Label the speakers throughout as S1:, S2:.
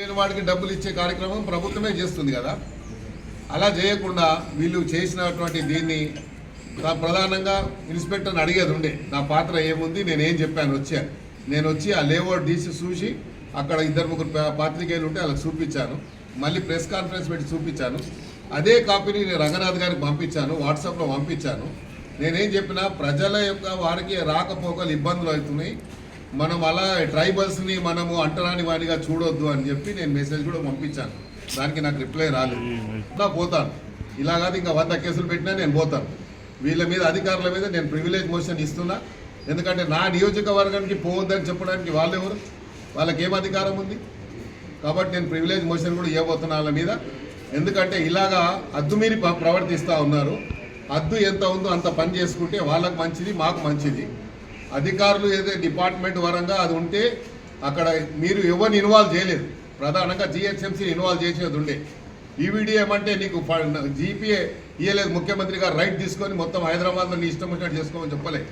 S1: లేని వాడికి డబ్బులు ఇచ్చే కార్యక్రమం ప్రభుత్వమే చేస్తుంది కదా. అలా చేయకుండా వీళ్ళు చేసినటువంటి దీన్ని ప్రధానంగా ఇన్స్పెక్టర్ని అడిగేది ఉండే నా పాత్ర ఏముంది, నేనేం చెప్పాను. నేను వచ్చి ఆ లేఅవుట్ తీసి చూసి అక్కడ 2-3 పాత్రికేయులు ఉంటే వాళ్ళకి చూపించాను. మళ్ళీ ప్రెస్ కాన్ఫరెన్స్ పెట్టి చూపించాను. అదే కాపీని నేను రంగనాథ్ గారికి పంపించాను, వాట్సాప్లో పంపించాను. నేనేం చెప్పినా ప్రజల యొక్క వారికి రాకపోకలు ఇబ్బందులు అవుతున్నాయి, మనం అలా ట్రైబల్స్ని మనము అంటరాని వాడిగా చూడొద్దు అని చెప్పి నేను మెసేజ్ కూడా పంపించాను. దానికి నాకు రిప్లై రాలేదు. పోతాను, ఇలా కాదు ఇంకా 100 కేసులు పెట్టినా నేను పోతాను. వీళ్ళ మీద అధికారుల మీద నేను ప్రివిలేజ్ మోషన్ ఇస్తున్నా. ఎందుకంటే నా నియోజకవర్గానికి పోవద్దని చెప్పడానికి వాళ్ళెవరు, వాళ్ళకేం అధికారం ఉంది? కాబట్టి నేను ప్రివిలేజ్ మోషన్ కూడా ఇవ్వబోతున్నా వాళ్ళ మీద. ఎందుకంటే ఇలాగా అద్దుమీరి ప్రవర్తిస్తూ ఉన్నారు. అద్దు ఎంత ఉందో అంత పని చేసుకుంటే వాళ్ళకు మంచిది, మాకు మంచిది. అధికారులు ఏదైతే డిపార్ట్మెంట్ పరంగా అది ఉంటే అక్కడ మీరు ఎవరిని ఇన్వాల్వ్ చేయలేదు. ప్రధానంగా జిహెచ్ఎంసీ ఇన్వాల్వ్ చేసేది ఉండే. ఈవీడీ ఏమంటే నీకు జీపీఏ ఇవ్వలేదు, ముఖ్యమంత్రి గారు రైట్ తీసుకొని మొత్తం హైదరాబాద్లో నీ ఇష్టం వచ్చినట్టు చేసుకోమని చెప్పలేదు.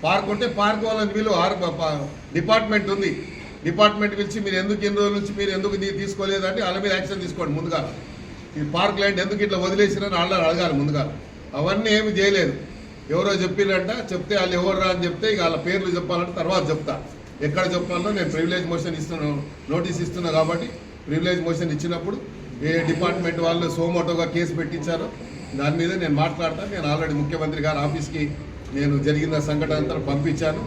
S1: పార్క్ ఉంటే పార్క్ వాళ్ళని వీళ్ళు డిపార్ట్మెంట్ ఉంది, డిపార్ట్మెంట్ పిలిచి మీరు ఎందుకు ఇన్ని రోజుల నుంచి మీరు ఎందుకు తీసుకోలేదంటే వాళ్ళ మీద యాక్షన్ తీసుకోండి. ముందుగా ఈ పార్క్ ల్యాండ్ ఎందుకు ఇట్లా వదిలేసిరని వాళ్ళని అడగాలి ముందుగా. అవన్నీ ఏమి చేయలేదు. ఎవరో చెప్పిరంట, చెప్తే వాళ్ళు ఎవరు అని చెప్తే ఇక వాళ్ళ పేర్లు చెప్పాలంటే తర్వాత చెప్తా. ఎక్కడ చెప్పాలో నేను ప్రివిలేజ్ మోషన్ ఇస్తున్నాను, నోటీస్ ఇస్తున్నా. కాబట్టి ప్రివిలేజ్ మోషన్ ఇచ్చినప్పుడు ఏ డిపార్ట్మెంట్ వాళ్ళు సోమోటోగా కేసు పెట్టించారో దాని మీద నేను మాట్లాడతాను. నేను ఆల్రెడీ ముఖ్యమంత్రి గారి ఆఫీస్కి నేను జరిగిన సంఘటన అంతా పంపించాను.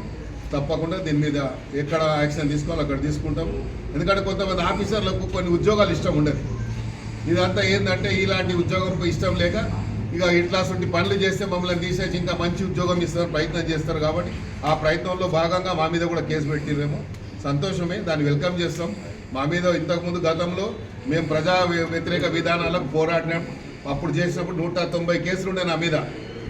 S1: తప్పకుండా దీని మీద ఎక్కడ యాక్షన్ తీసుకోవాలో అక్కడ తీసుకుంటాము. ఎందుకంటే కొంతమంది ఆఫీసర్లకు కొన్ని ఉద్యోగాలు ఇష్టం ఉండదు. ఇదంతా ఏంటంటే ఇలాంటి ఉద్యోగం ఇష్టం లేక ఇక ఇట్లాంటి పనులు చేస్తే మమ్మల్ని తీసేసి ఇంకా మంచి ఉద్యోగం ఇస్తారు ప్రయత్నం చేస్తారు. కాబట్టి ఆ ప్రయత్నంలో భాగంగా మా మీద కూడా కేసు పెట్టిరేమో, సంతోషమే, దాన్ని వెల్కమ్ చేస్తాం. మా మీద ఇంతకుముందు గతంలో మేము ప్రజా వ్యతిరేక విధానాలకు పోరాడినాం. అప్పుడు చేసినప్పుడు 190 కేసులు ఉండే నా మీద.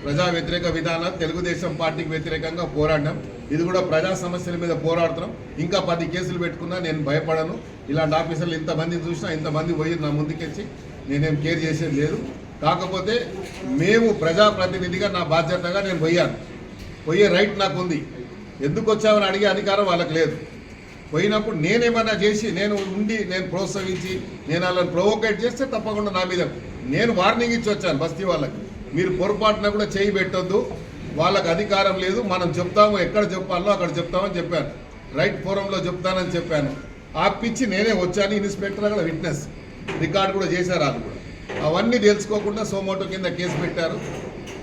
S1: ప్రజా వ్యతిరేక విధానాలు తెలుగుదేశం పార్టీకి వ్యతిరేకంగా పోరాడినాం. ఇది కూడా ప్రజా సమస్యల మీద పోరాడుతున్నాం. ఇంకా 10 కేసులు పెట్టుకున్నా నేను భయపడను. ఇలాంటి ఆఫీసర్లు ఇంతమందిని చూసినా ఇంతమంది పోయి నా ముందుకెచ్చి నేనేం కేర్ చేసేది లేదు. కాకపోతే మేము ప్రజాప్రతినిధిగా నా బాధ్యతగా నేను పోయే రైట్ నాకు ఉంది. ఎందుకు వచ్చామని అడిగే అధికారం వాళ్ళకి లేదు. పోయినప్పుడు నేనేమన్నా చేసి నేను ప్రోత్సహించి నేను వాళ్ళని ప్రొవోకేట్ చేస్తే తప్పకుండా నా మీద నేను వార్నింగ్ ఇచ్చి వచ్చాను. బస్తీ వాళ్ళకి మీరు పొరపాటున కూడా చేయి పెట్టొద్దు, వాళ్ళకి అధికారం లేదు, మనం చెప్తాము, ఎక్కడ చెప్పాలో అక్కడ చెప్తామని చెప్పాను. రైట్ ఫోరంలో చెప్తానని చెప్పాను. ఆపిచ్చి నేనే వచ్చాను. ఇన్స్పెక్టర్ అక్కడ విట్నెస్ రికార్డు కూడా చేశారు. వాళ్ళు కూడా అవన్నీ తెలుసుకోకుండా సోమోటో కింద కేసు పెట్టారు.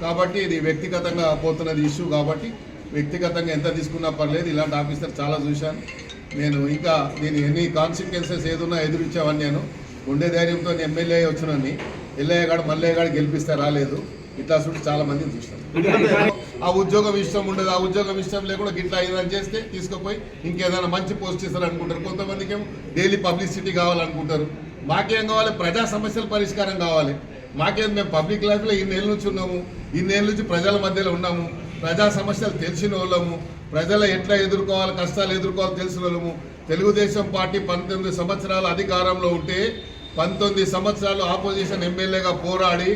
S1: కాబట్టి ఇది వ్యక్తిగతంగా పోతున్నది ఇష్యూ. కాబట్టి వ్యక్తిగతంగా ఎంత తీసుకున్నా పర్లేదు. ఇలాంటి ఆఫీసర్ చాలా చూశాను నేను. ఇంకా నేను ఎన్ని కాన్సిక్వెన్సెస్ ఏదున్నా ఎదురించావని నేను ఉండే ధైర్యంతో ఎమ్మెల్యే వచ్చినని ఎల్లయ్యగాడు మల్లయ్యగాడు గెలిపిస్తే రాలేదు. ఇట్లా చుట్టూ చాలా మందిని చూస్తాను. ఆ ఉద్యోగం ఇష్టం ఉండదు, ఆ ఉద్యోగం ఇష్టం లేకుండా గిట్లా ఏదైనా చేస్తే తీసుకుపోయి ఇంకేదైనా మంచి పోస్ట్ ఇస్తారు అనుకుంటారు. కొంతమందికి ఏమో డైలీ పబ్లిసిటీ కావాలనుకుంటారు. మాకేం కావాలి? ప్రజా సమస్యల పరిష్కారం కావాలి. మాకేం మేము పబ్లిక్ లైఫ్లో ఇన్నేళ్ళ నుంచి ఉన్నాము, ఇన్నేళ్ళ నుంచి ప్రజల మధ్యలో ఉన్నాము, ప్రజా సమస్యలు తెలిసిన వాళ్ళము, ప్రజలు ఎట్లా ఎదుర్కోవాలి, కష్టాలు ఎదుర్కోవాలి తెలిసిన వాళ్ళము. తెలుగుదేశం పార్టీ 19 సంవత్సరాలు అధికారంలో ఉంటే 19 సంవత్సరాలు ఆపోజిషన్ ఎమ్మెల్యేగా పోరాడి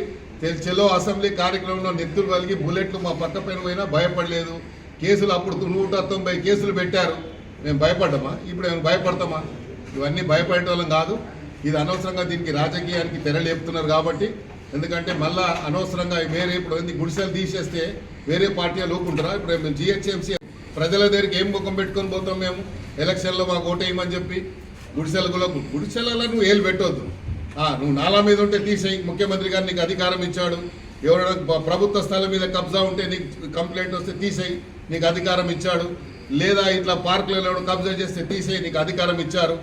S1: చెలో అసెంబ్లీ కార్యక్రమంలో నెత్తులు కలిగి బుల్లెట్లు మా పక్క పైన పోయినా భయపడలేదు. కేసులు అప్పుడు 190 కేసులు పెట్టారు. మేము భయపడ్డామా? ఇప్పుడు మేము భయపడతామా? ఇవన్నీ భయపడే వాళ్ళం కాదు. ఇది అనవసరంగా దీనికి రాజకీయానికి తెరలేపుతున్నారు. కాబట్టి ఎందుకంటే మళ్ళా అనవసరంగా వేరే ఇప్పుడు గుడిసెలు తీసేస్తే వేరే పార్టీ లోకుంటారా? ఇప్పుడు మేము జిహెచ్ఎంసీ ప్రజల దగ్గరికి ఏం ముఖం పెట్టుకొని పోతాం? మేము ఎలక్షన్లో మాకు ఓటేయమని చెప్పి గుడిసెలలో నువ్వు ఏలు పెట్టవద్దు. నువ్వు నాలా మీద ఉంటే తీసేయి. ముఖ్యమంత్రి గారు నీకు అధికారం ఇచ్చాడు. ఎవరైనా ప్రభుత్వ స్థలం మీద కబ్జా ఉంటే నీకు కంప్లైంట్ వస్తే తీసేయి, నీకు అధికారం ఇచ్చాడు. లేదా ఇట్లా పార్కులలో కబ్జా చేస్తే తీసేయి, నీకు అధికారం ఇచ్చారు.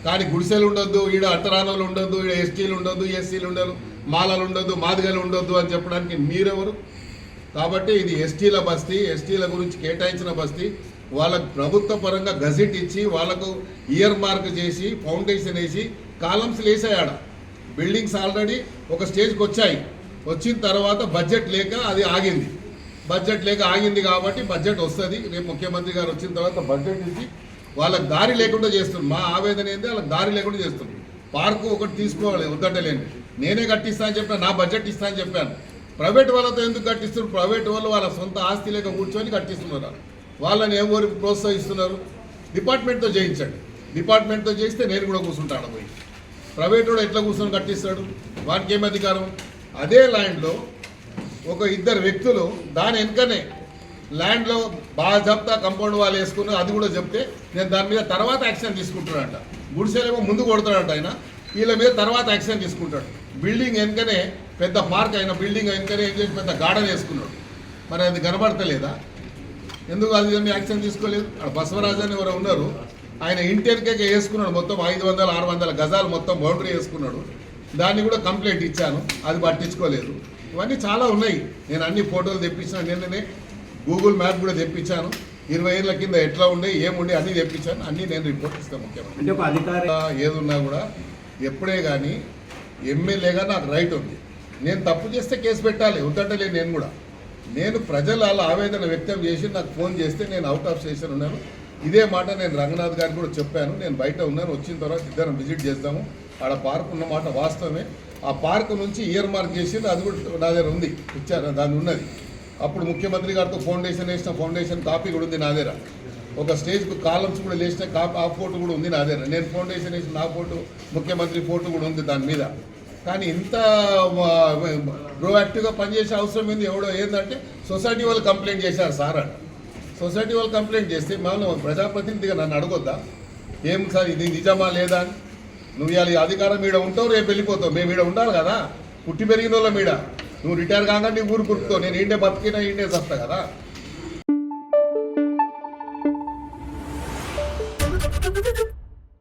S1: కానీ గుడిసెలు ఉండొద్దు, ఈడ అంటరానులు ఉండొద్దు, ఈడ ఎస్టీలు ఉండొద్దు, ఎస్సీలు ఉండదు, మాలలు ఉండొద్దు, మాదిగలు ఉండొద్దు అని చెప్పడానికి మీరెవరు? కాబట్టి ఇది ఎస్టీల బస్తీ, ఎస్టీల గురించి కేటాయించిన బస్తీ. వాళ్ళకు ప్రభుత్వ పరంగా గజెట్ ఇచ్చి వాళ్ళకు ఇయర్ మార్క్ చేసి ఫౌండేషన్ వేసి కాలమ్స్ వేసాయాడ. బిల్డింగ్స్ ఆల్రెడీ ఒక స్టేజ్కి వచ్చాయి. వచ్చిన తర్వాత బడ్జెట్ లేక అది ఆగింది. బడ్జెట్ లేక ఆగింది కాబట్టి బడ్జెట్ వస్తుంది. రేపు ముఖ్యమంత్రి గారు వచ్చిన తర్వాత బడ్జెట్ ఇచ్చి వాళ్ళకి దారి లేకుండా చేస్తుంది. మా ఆవేదన ఏంటి? వాళ్ళకి దారి లేకుండా చేస్తుంది. పార్కు ఒకటి తీసుకోవాలి, వద్దటలేండి. నేనే కట్టిస్తా అని చెప్పాను, నా బడ్జెట్ ఇస్తా అని చెప్పాను. ప్రైవేట్ వాళ్ళతో ఎందుకు కట్టిస్తున్నారు? ప్రైవేట్ వాళ్ళు వాళ్ళ సొంత ఆస్తి లేక కూర్చొని కట్టిస్తున్నారు. వాళ్ళని ఎవరు ప్రోత్సహిస్తున్నారు? డిపార్ట్మెంట్తో చేయించండి. డిపార్ట్మెంట్తో చేస్తే నేను కూడా కూర్చుంటాను పోయి. ప్రైవేట్ వాడు ఎట్లా కూర్చొని కట్టిస్తాడు? వానికి ఏం అధికారం? అదే ల్యాండ్లో ఒక ఇద్దరు వ్యక్తులు దాని వెనుకనే ల్యాండ్లో బాగా చెప్తా కంపౌండ్ వాళ్ళు వేసుకుని అది కూడా చెప్తే నేను దాని మీద తర్వాత యాక్షన్ తీసుకుంటాడంట. గుడిసెలేమో ముందు కొడతాడంట ఆయన, వీళ్ళ మీద తర్వాత యాక్షన్ తీసుకుంటాడు. బిల్డింగ్ వెనుకనే పెద్ద పార్క్ అయిన బిల్డింగ్ వెనుకనే ఏం చేసి పెద్ద గార్డెన్ వేసుకున్నాడు. మరి అది కనబడతలేదా? ఎందుకు అది యాక్షన్ తీసుకోలేదు? అక్కడ బసవరాజు అని ఎవరు ఉన్నారు, ఆయన ఇంటి వెనుకకే వేసుకున్నాడు, మొత్తం 500-600 గజాలు మొత్తం బౌండరీ వేసుకున్నాడు. దాన్ని కూడా కంప్లైంట్ ఇచ్చాను, అది పట్టించుకోలేదు. ఇవన్నీ చాలా ఉన్నాయి. నేను అన్ని ఫోటోలు తెప్పించాను, నిన్ననే గూగుల్ మ్యాప్ కూడా తెప్పించాను. 20 ఏళ్ళ కింద ఎట్లా ఉండే ఏముండే అన్నీ తెప్పించాను. అన్నీ నేను రిపోర్ట్ ఇస్తాను. ముఖ్యమంత్రి ఏదున్నా కూడా ఎప్పుడే కానీ ఎమ్మెల్యేగా నాకు రైట్ ఉంది. నేను తప్పు చేస్తే కేసు పెట్టాలి, వద్దటలేదు. నేను ప్రజల ఆవేదన వ్యక్తం చేసి నాకు ఫోన్ చేస్తే నేను అవుట్ ఆఫ్ స్టేషన్ ఉన్నాను. ఇదే మాట నేను రంగనాథ్ గారికి కూడా చెప్పాను. నేను బయట ఉన్నాను, వచ్చిన తర్వాత ఇద్దరం విజిట్ చేస్తాము. ఆడ పార్క్ ఉన్న మాట వాస్తవమే. ఆ పార్క్ నుంచి ఇయర్ మార్క్ చేసి అది కూడా నా దగ్గర ఉంది, ఇచ్చారు, దాన్ని ఉన్నది. అప్పుడు ముఖ్యమంత్రి గారితో ఫౌండేషన్ వేసిన ఫౌండేషన్ కాపీ కూడా ఉంది నా దగ్గర. ఒక స్టేజ్కు కాలమ్స్ కూడా వేసిన కాపీ, ఆ ఫోటో కూడా ఉంది నా దగ్గర. నేను ఫౌండేషన్ వేసిన నా ఫోటో, ముఖ్యమంత్రి ఫోటో కూడా ఉంది దాని మీద. కానీ ఇంత ప్రోయాక్టివ్గా పనిచేసే అవసరం ఏంది? ఎవడో ఏంటంటే సొసైటీ వాళ్ళు కంప్లైంట్ చేశారు సార్ అంట. సొసైటీ వాళ్ళు కంప్లైంట్ చేస్తే మనం ప్రజాప్రతినిధిగా నన్ను అడగొద్దా? ఏం సార్ ఇది నిజమా లేదా అని? నువ్వు ఇవాళ అధికారం ఈడ ఉంటావు, రేపు వెళ్ళిపోతావు. మేము ఈడ ఉండాలి కదా, పుట్టి పెరిగిన వాళ్ళ మీద. నువ్వు రిటైర్ కాగా నీ ఊరు కురుకుతావు. నేను ఈడే బతికినా ఈడే చస్తా కదా.